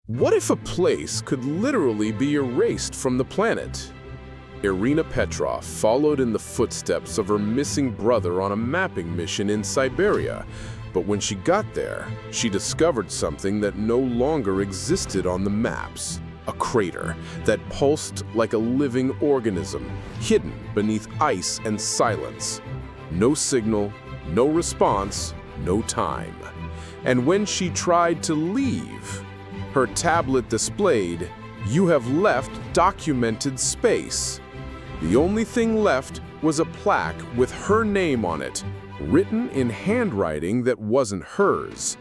What if a place could literally be erased from the planet? Irina Petrov followed in the footsteps of her missing brother on a mapping mission in Siberia. But when she got there, she discovered something that no longer existed on the maps. A crater that pulsed like a living organism, hidden beneath ice and silence. No signal, no response, no time. And when she tried to leave, her tablet displayed, "You have left documented space." The only thing left was a plaque with her name on it, written in handwriting that wasn't hers.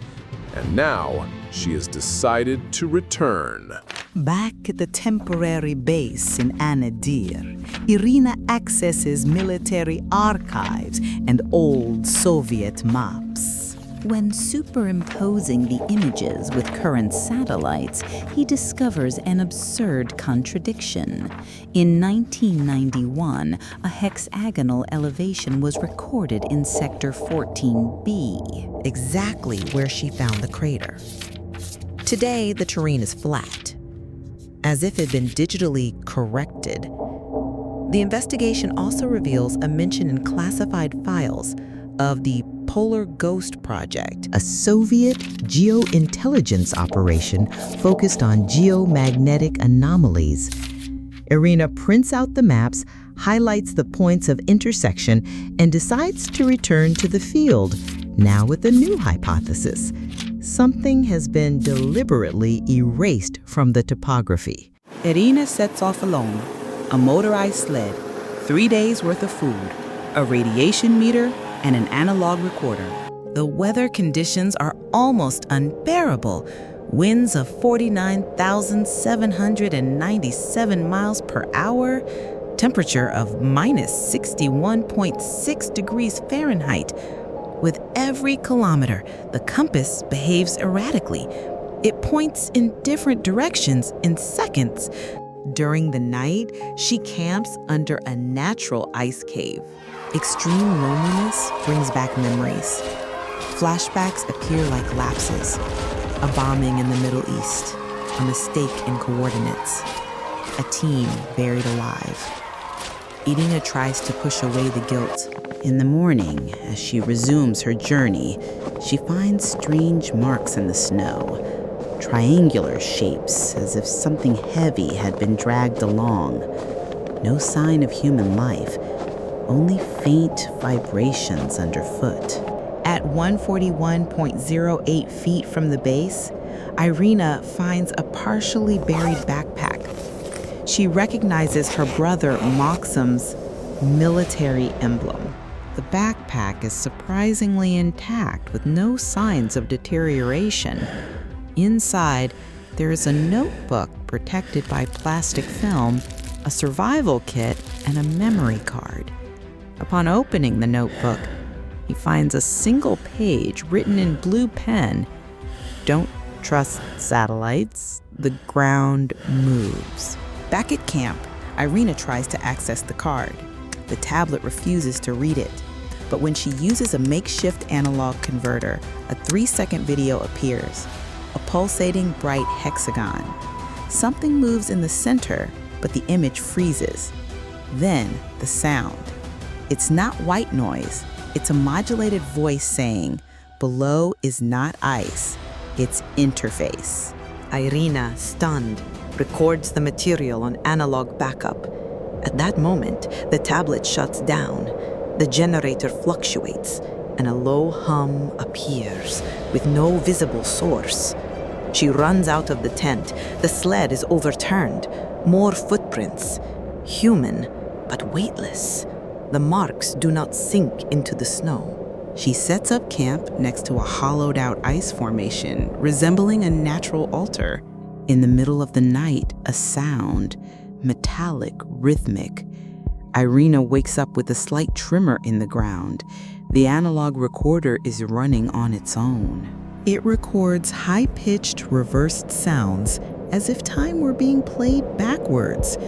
And now, she has decided to return. Back at the temporary base in Anadyr, Irina accesses military archives and old Soviet maps. When superimposing the images with current satellites, he discovers an absurd contradiction. In 1991, a hexagonal elevation was recorded in Sector 14B, Exactly where she found the crater. Today, the terrain is flat, as if it had been digitally corrected. The investigation also reveals a mention in classified files of the Polar Ghost Project, a Soviet geointelligence operation focused on geomagnetic anomalies. Irina prints out the maps, highlights the points of intersection, and decides to return to the field, now with a new hypothesis. Something has been deliberately erased from the topography. Irina sets off alone, a motorized sled, 3 days worth of food, a radiation meter, and an analog recorder. The weather conditions are almost unbearable. Winds of 49,797 miles per hour, temperature of minus 61.6 degrees Fahrenheit. With every kilometer, the compass behaves erratically. It points in different directions in seconds. During the night, she camps under a natural ice cave. Extreme loneliness brings back memories. Flashbacks appear like lapses. A bombing in the Middle East, a mistake in coordinates, a team buried alive. Irina tries to push away the guilt. In the morning, as she resumes her journey, she finds strange marks in the snow, triangular shapes as if something heavy had been dragged along. No sign of human life. Only faint vibrations underfoot. At 141.08 feet from the base, Irina finds a partially buried backpack. She recognizes her brother Maxim's military emblem. The backpack is surprisingly intact with no signs of deterioration. Inside, there is a notebook protected by plastic film, a survival kit, and a memory card. Upon opening the notebook, he finds a single page written in blue pen. "Don't trust satellites. The ground moves." Back at camp, Irina tries to access the card. The tablet refuses to read it. But when she uses a makeshift analog converter, a 3-second video appears, a pulsating bright hexagon. Something moves in the center, but the image freezes. Then, the sound. It's not white noise. It's a modulated voice saying, "Below is not ice, it's interface." Irina, stunned, records the material on analog backup. At that moment, the tablet shuts down. The generator fluctuates, and a low hum appears with no visible source. She runs out of the tent. The sled is overturned. More footprints. Human, but weightless. The marks do not sink into the snow. She sets up camp next to a hollowed-out ice formation resembling a natural altar. In the middle of the night, a sound, metallic, rhythmic. Irina wakes up with a slight tremor in the ground. The analog recorder is running on its own. It records high-pitched, reversed sounds as if time were being played backwards.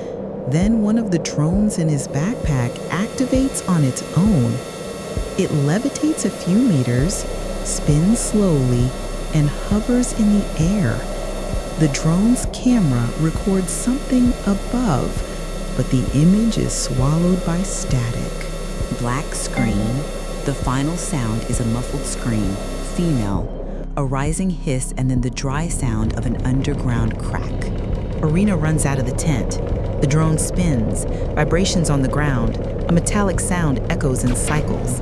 Then one of the drones in his backpack activates on its own. It levitates a few meters, spins slowly, and hovers in the air. The drone's camera records something above, but the image is swallowed by static. Black screen. The final sound is a muffled scream, female, a rising hiss, and then the dry sound of an underground crack. Irina runs out of the tent. The drone spins, vibrations on the ground. A metallic sound echoes in cycles.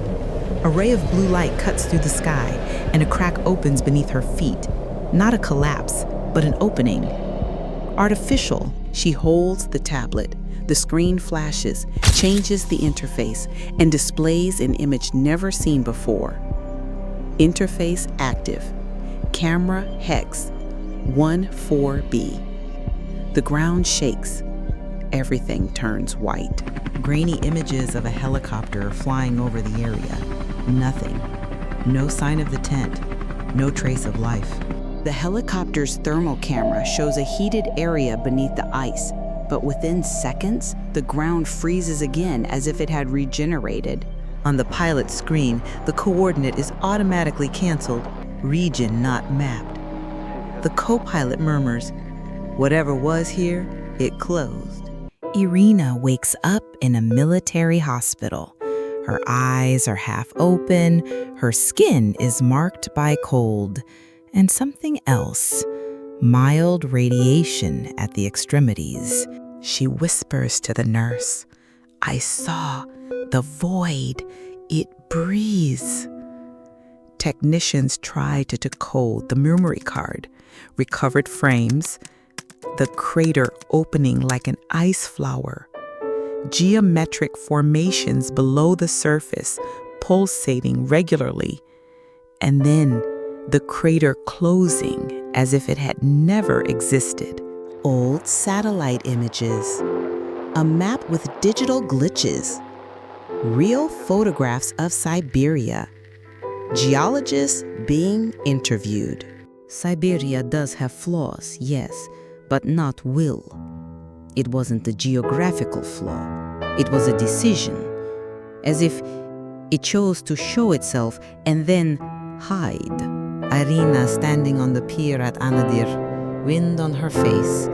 A ray of blue light cuts through the sky, and a crack opens beneath her feet. Not a collapse, but an opening. Artificial. She holds the tablet. The screen flashes, changes the interface, and displays an image never seen before. Interface active. Camera hex 14B. The ground shakes. Everything turns white. Grainy images of a helicopter flying over the area. Nothing. No sign of the tent. No trace of life. The helicopter's thermal camera shows a heated area beneath the ice, but within seconds, the ground freezes again as if it had regenerated. On the pilot's screen, the coordinate is automatically canceled. Region not mapped. The co-pilot murmurs, "Whatever was here, it closed." Irina wakes up in a military hospital. Her eyes are half open, her skin is marked by cold, and something else, mild radiation at the extremities. She whispers to the nurse, "I saw the void, it breathes." Technicians try to decode the memory card, recovered frames, the crater opening like an ice flower, geometric formations below the surface pulsating regularly, and then the crater closing as if it had never existed. Old satellite images, a map with digital glitches, real photographs of Siberia, geologists being interviewed. Siberia does have flaws, yes, but not will. It wasn't a geographical flaw. It was a decision, as if it chose to show itself and then hide. Irina standing on the pier at Anadyr, wind on her face.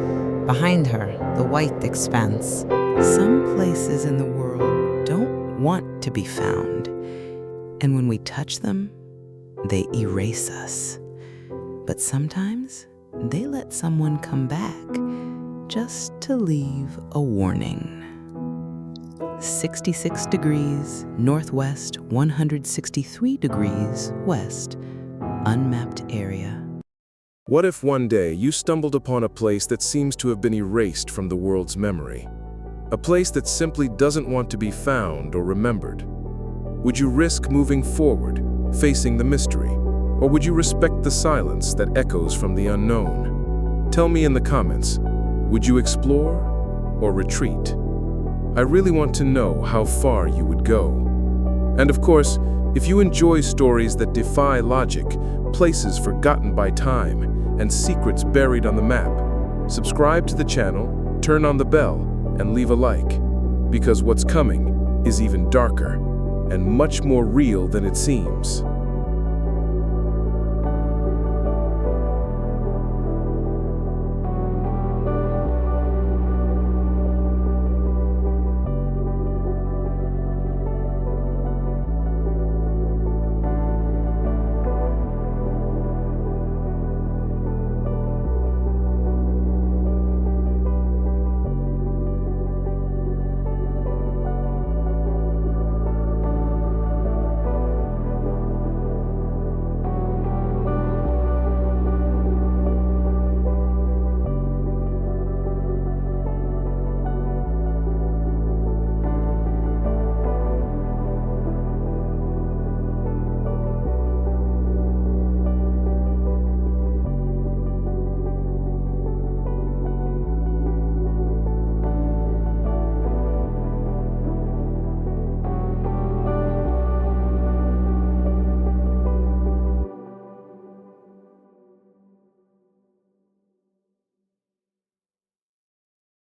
Behind her, the white expanse. Some places in the world don't want to be found. And when we touch them, they erase us. But sometimes they let someone come back just to leave a warning. 66 degrees northwest, 163 degrees west, unmapped area. What if one day you stumbled upon a place that seems to have been erased from the world's memory? A place that simply doesn't want to be found or remembered? Would you risk moving forward, facing the mystery? Or would you respect the silence that echoes from the unknown? Tell me in the comments, would you explore or retreat? I really want to know how far you would go. And of course, if you enjoy stories that defy logic, places forgotten by time, and secrets buried on the map, subscribe to the channel, turn on the bell, and leave a like. Because what's coming is even darker and much more real than it seems.